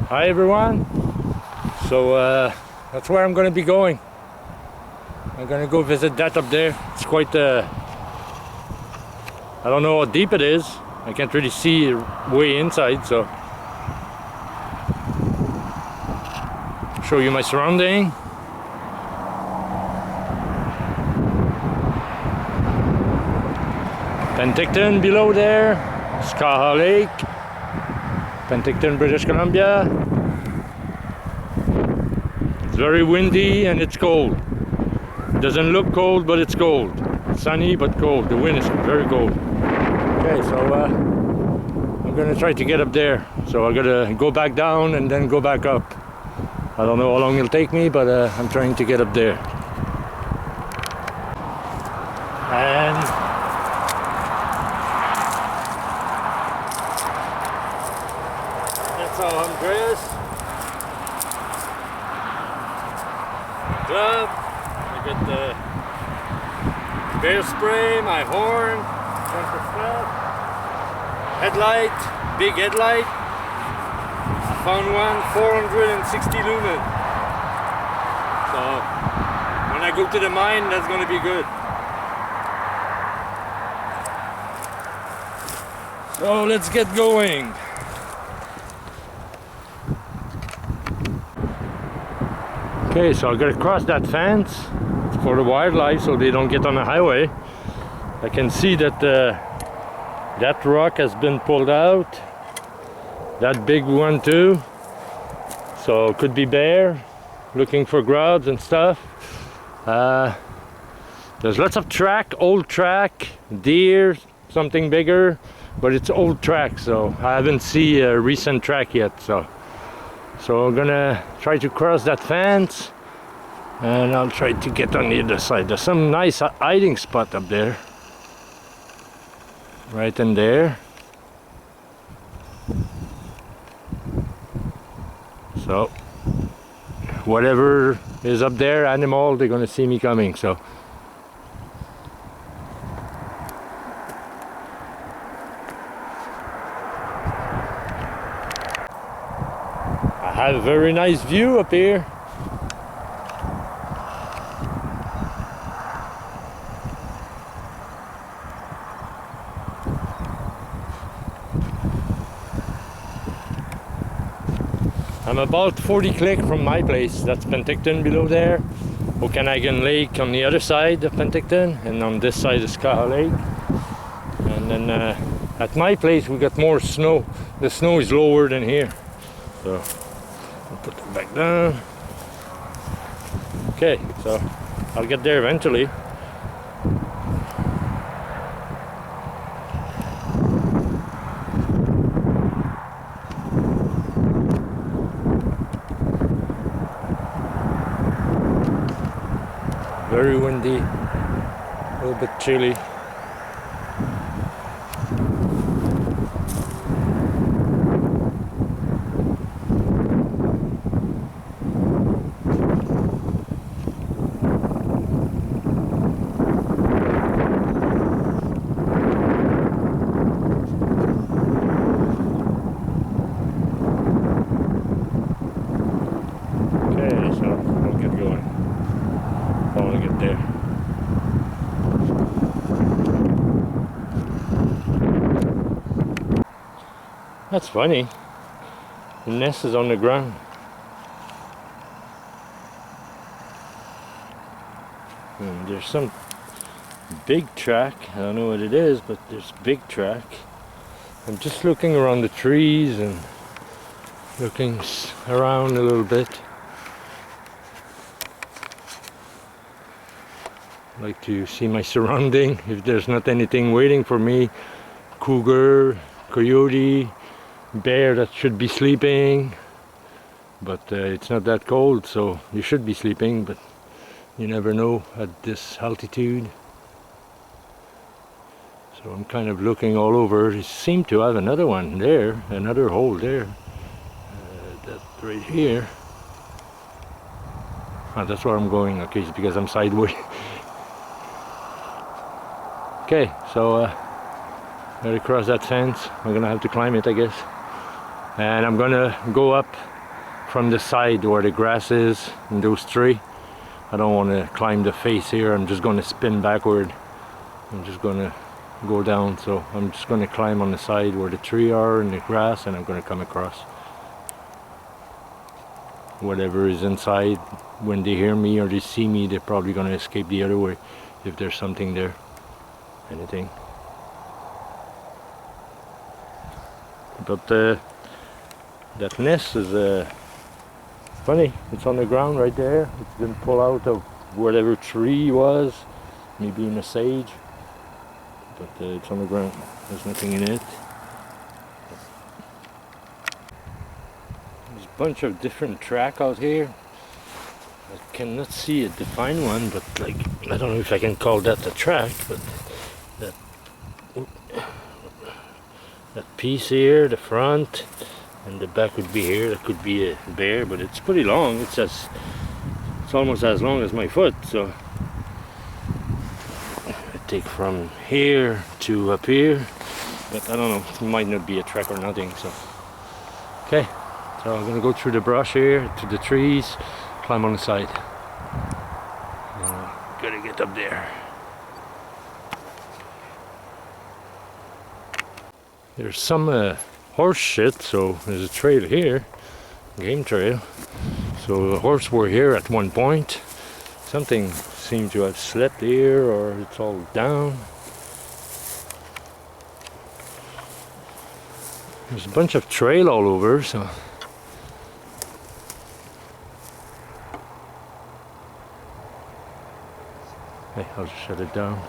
Hi everyone. So that's where I'm going to be going. I'm going to go visit that up there. It's quite I don't know how deep it is. I can't really see way inside, so show you my surrounding. Penticton below there, Sasq Lake, Penticton, British Columbia. It's very windy and it's cold. It doesn't look cold, but it's cold. Sunny but cold. The wind is very cold. Okay, so I'm gonna try to get up there. So I'm gonna go back down and then go back up. I don't know how long it'll take me, but I'm trying to get up there. And that's how I'm dressed. Glove. I got the bear spray, my horn, bunch of stuff. Headlight, big headlight. I found one 460 lumen. So when I go to the mine, that's gonna be good. So let's get going. Okay, so I gotta cross that fence for the wildlife so they don't get on the highway. I can see that that rock has been pulled out. That big one too. So it could be bear looking for grubs and stuff. There's lots of track, old track, deer, something bigger, but it's old track, so I haven't seen a recent track yet. So I'm gonna try to cross that fence and I'll try to get on the other side. There's some nice hiding spot up there. Right in there. So whatever is up there, animal, they're gonna see me coming. So I have a very nice view up here. I'm about 40 click from my place. That's Penticton below there. Okanagan Lake on the other side of Penticton, and on this side is Sasq Lake. And then at my place we got more snow. The snow is lower than here. So I'll put it back down. Okay, so I'll get there eventually. Very windy, a little bit chilly. Okay, so I'll get going. I want to get there. That's funny. The nest is on the ground. And there's some big track. I don't know what it is, but there's big track. I'm just looking around the trees and looking around a little bit. I like to see my surrounding. If there's not anything waiting for me, cougar, coyote, bear that should be sleeping, but it's not that cold, so you should be sleeping, but you never know at this altitude. So I'm kind of looking all over. It seemed to have another one there, another hole there. That right here. Oh, that's where I'm going. Okay, it's because I'm sideways. Okay, so gotta cross that fence. I'm gonna have to climb it, I guess. And I'm gonna go up from the side where the grass is and those three. I don't want to climb the face here. I'm just going to spin backward. I'm just going to go down, so I'm just going to climb on the side where the tree are and the grass, and I'm going to come across. Whatever is inside, when they hear me or they see me, they're probably going to escape the other way if there's something there, anything. But that nest is funny. It's on the ground right there. It's been pulled out of whatever tree was, maybe in a sage. But it's on the ground. There's nothing in it. There's a bunch of different track out here. I cannot see a defined one, but like, I don't know if I can call that a track, but that piece here, the front, and the back would be here. That could be a bear, but it's pretty long. It's almost as long as my foot, so take from here to up here, but I don't know, it might not be a track or nothing. So okay, so I'm gonna go through the brush here to the trees, climb on the side. Gotta get up there. There's some horse shit, so there's a trail here, game trail. So the horse were here at one point. Something seemed to have slept here, or it's all down. There's a bunch of trail all over, so hey, I'll just shut it down.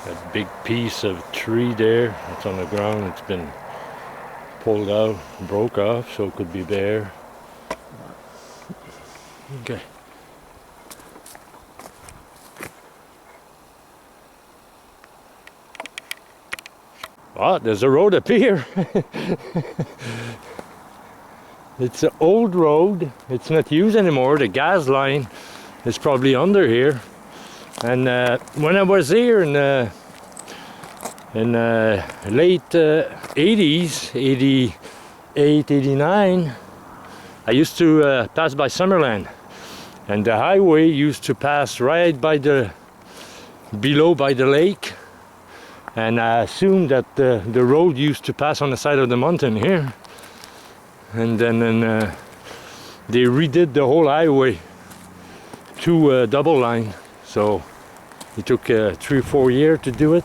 That big piece of tree there, it's on the ground, it's been pulled out, broke off, so it could be bare. Okay. Oh, there's a road up here. It's an old road. It's not used anymore. The gas line is probably under here. And when I was here in late 80s, 88, 89, I used to pass by Summerland. And the highway used to pass right by below by the lake. And I assumed that the road used to pass on the side of the mountain here. And then they redid the whole highway to double line. So it took 3 or 4 years to do it.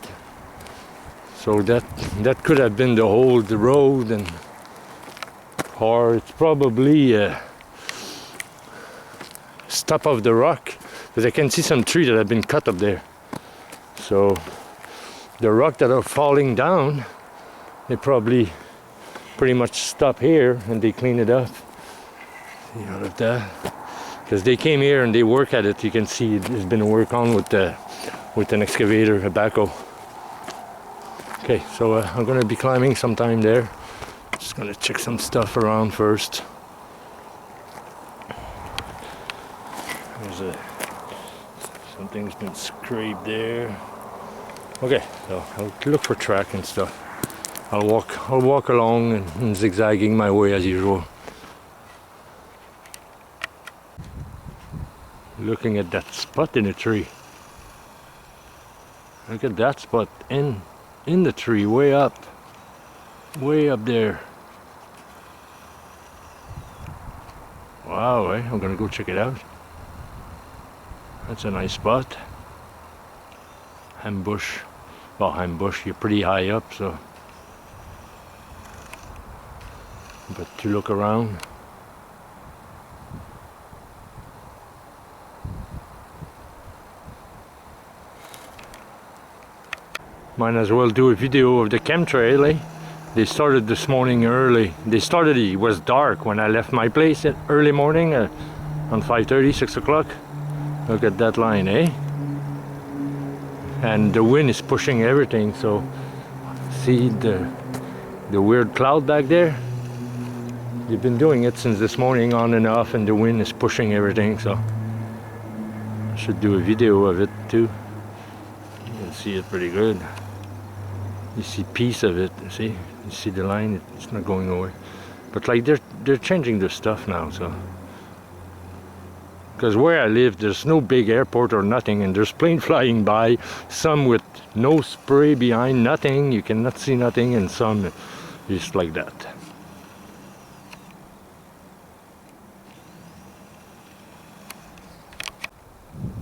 So that could have been the whole road, and or it's probably top of the rock, because I can see some trees that have been cut up there. So the rock that are falling down, they probably pretty much stop here and they clean it up. You know, like that, because they came here and they work at it. You can see it's been worked on with an excavator, a backhoe. Okay, so I'm going to be climbing sometime there. Just going to check some stuff around first. There's something's been scraped there. Okay, so I'll look for track and stuff. I'll walk along and zigzagging my way as usual. Looking at that spot in the tree. Look at that spot in the tree, way up there. Wow, I'm gonna go check it out. That's a nice spot. Ambush. Well, ambush, you're pretty high up, so. But to look around. Might as well do a video of the chemtrail, eh? They started this morning early. It was dark when I left my place at early morning on 5:30, 6 o'clock. Look at that line, eh? And the wind is pushing everything, so see the weird cloud back there? They've been doing it since this morning, on and off, and the wind is pushing everything, so I should do a video of it too. You can see it pretty good. You see a piece of it, see? You see the line, it's not going away. But like they're changing their stuff now, so. Because where I live, there's no big airport or nothing, and there's planes flying by, some with no spray behind, nothing, you cannot see nothing, and some just like that.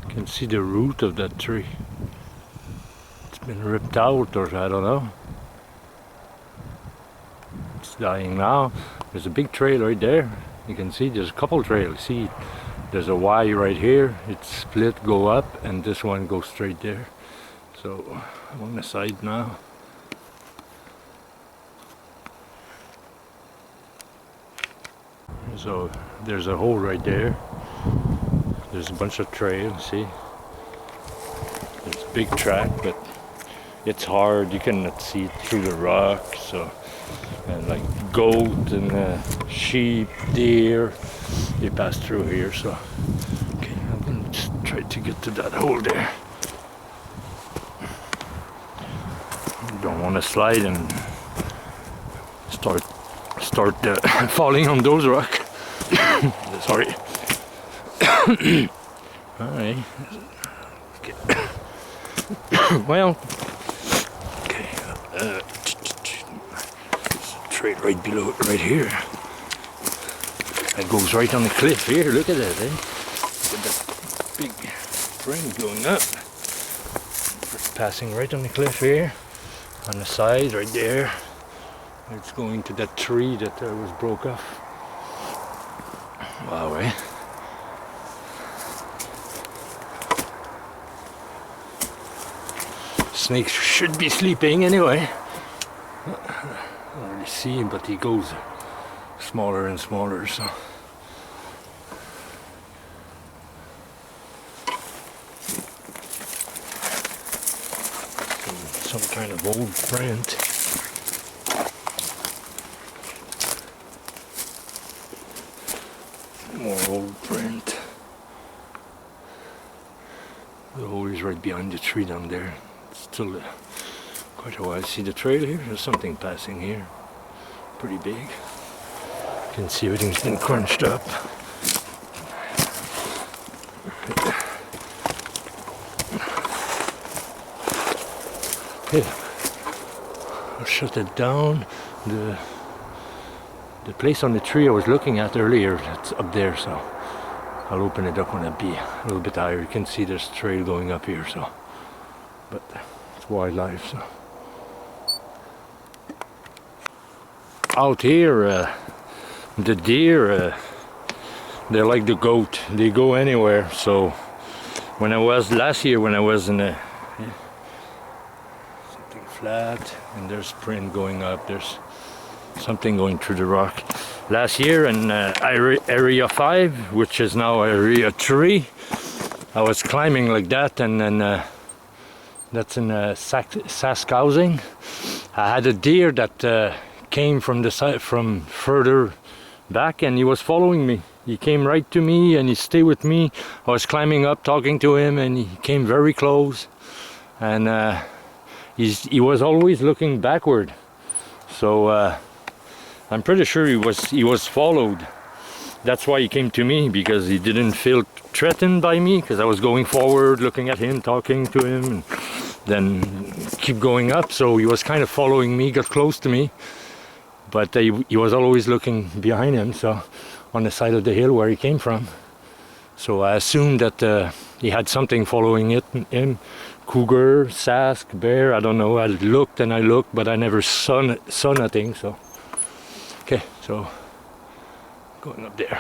You can see the root of that tree. It's been ripped out, or I don't know. It's dying now. There's a big trail right there. You can see there's a couple trails. See, there's a Y right here. It's split, go up, and this one goes straight there. So I'm on the side now. So there's a hole right there. There's a bunch of trails, see? There's a big track, but it's hard. You cannot see it through the rock. So, and like goat and sheep, deer, they pass through here. So, okay, I'm gonna just try to get to that hole there. You don't want to slide and start falling on those rocks. Sorry. Alright. Okay. Well, okay. Trail right below, right here. That goes right on the cliff here. Look at that, eh? Look at that big spring going up. It's passing right on the cliff here. On the side, right there. It's going to that tree that was broke off. Wow, eh? Snake should be sleeping anyway. I don't really see him, but he goes smaller and smaller, so. Some kind of old print. More old print. The hole is right behind the tree down there. It's still quite a while. See the trail here? There's something passing here. Pretty big. You can see everything's been crunched up. Okay. I'll shut it down. The place on the tree I was looking at earlier, it's up there, so I'll open it up when it be a little bit higher. You can see there's a trail going up here, so, but it's wildlife, so. Out here, the deer, they're like the goat. They go anywhere, so when I was, last year when I was in a, something flat, and there's print going up, there's something going through the rock. Last year in area 5, which is now area 3, I was climbing like that, and then that's in Sasq housing. I had a deer that came from the side, from further back, and he was following me. He came right to me and he stayed with me. I was climbing up talking to him, and he came very close, and he was always looking backward, so I'm pretty sure he was followed. That's why he came to me, because he didn't feel threatened by me, because I was going forward, looking at him, talking to him, and then keep going up. So he was kind of following me, got close to me, but he was always looking behind him, so on the side of the hill where he came from. So I assumed that he had something following him. Cougar, Sasq, bear, I don't know. I looked and I looked, but I never saw nothing, so. Okay, so going up there.